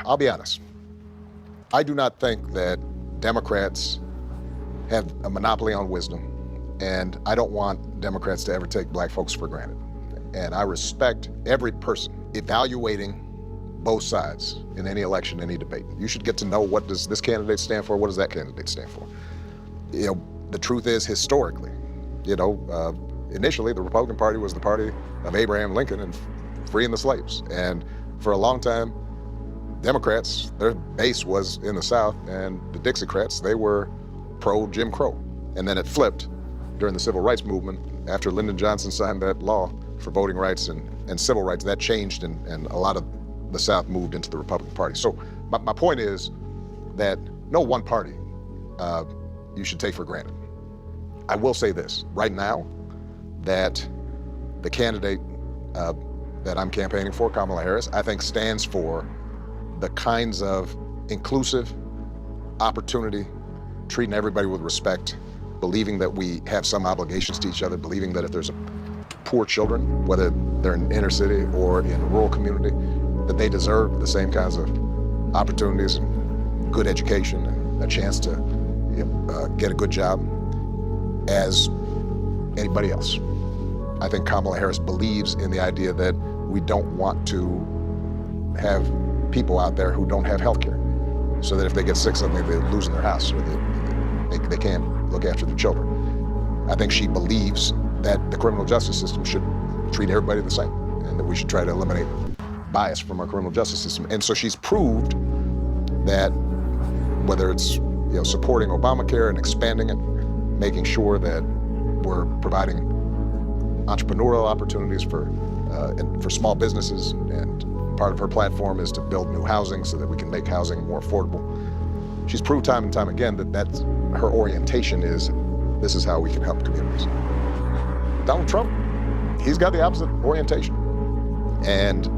I'll be honest. I do not think that Democrats have a monopoly on wisdom, and I don't want Democrats to ever take black folks for granted. And I respect every person evaluating both sides in any election, any debate. You should get to know, what does this candidate stand for? What does that candidate stand for? The truth is, historically, initially the Republican Party was the party of Abraham Lincoln and freeing the slaves. And for a long time, Democrats, their base was in the South, and the Dixiecrats, they were pro-Jim Crow. And then it flipped during the Civil Rights Movement after Lyndon Johnson signed that law for voting rights and civil rights. That changed, and a lot of the South moved into the Republican Party. So my point is that no one party you should take for granted. I will say this, right now, that the candidate that I'm campaigning for, Kamala Harris, I think stands for the kinds of inclusive opportunity, treating everybody with respect, believing that we have some obligations to each other, believing that if there's poor children, whether they're in inner city or in a rural community, that they deserve the same kinds of opportunities and good education and a chance to get a good job as anybody else. I think Kamala Harris believes in the idea that we don't want to have people out there who don't have health care, so that if they get sick suddenly, they're losing their house, or they can't look after their children. I think she believes that the criminal justice system should treat everybody the same, and that we should try to eliminate bias from our criminal justice system. And so she's proved that, whether it's supporting Obamacare and expanding it, making sure that we're providing entrepreneurial opportunities for small businesses, and part of her platform is to build new housing so that we can make housing more affordable. She's proved time and time again that her orientation is, this is how we can help communities. Donald Trump, he's got the opposite orientation. And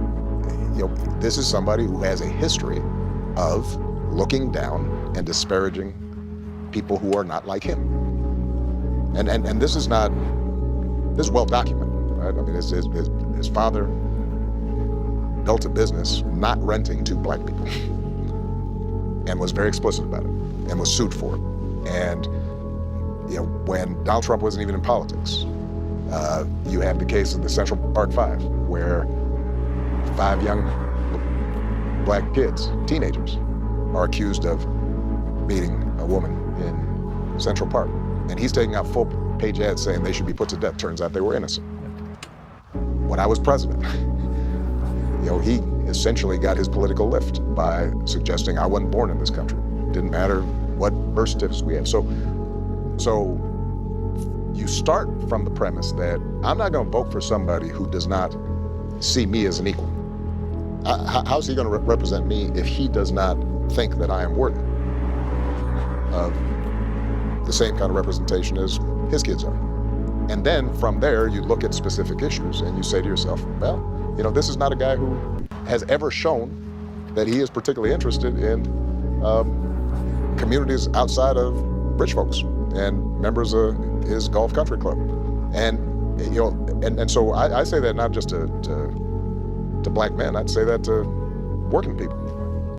this is somebody who has a history of looking down and disparaging people who are not like him. And this is well documented, right? I mean, his father built a business not renting to black people and was very explicit about it and was sued for it. And when Donald Trump wasn't even in politics, you have the case of the Central Park Five, where 5 young black kids, teenagers, are accused of beating a woman in Central Park. And he's taking out full-page ads saying they should be put to death. Turns out they were innocent. When I was president, he essentially got his political lift by suggesting I wasn't born in this country. Didn't matter what birth certificates we have. So you start from the premise that I'm not going to vote for somebody who does not see me as an equal. How's he going to represent me if he does not think that I am worthy of the same kind of representation as his kids are? And then from there, you look at specific issues and you say to yourself, well, this is not a guy who has ever shown that he is particularly interested in communities outside of rich folks and members of his golf country club. And so I say that not just to black men, I'd say that to working people.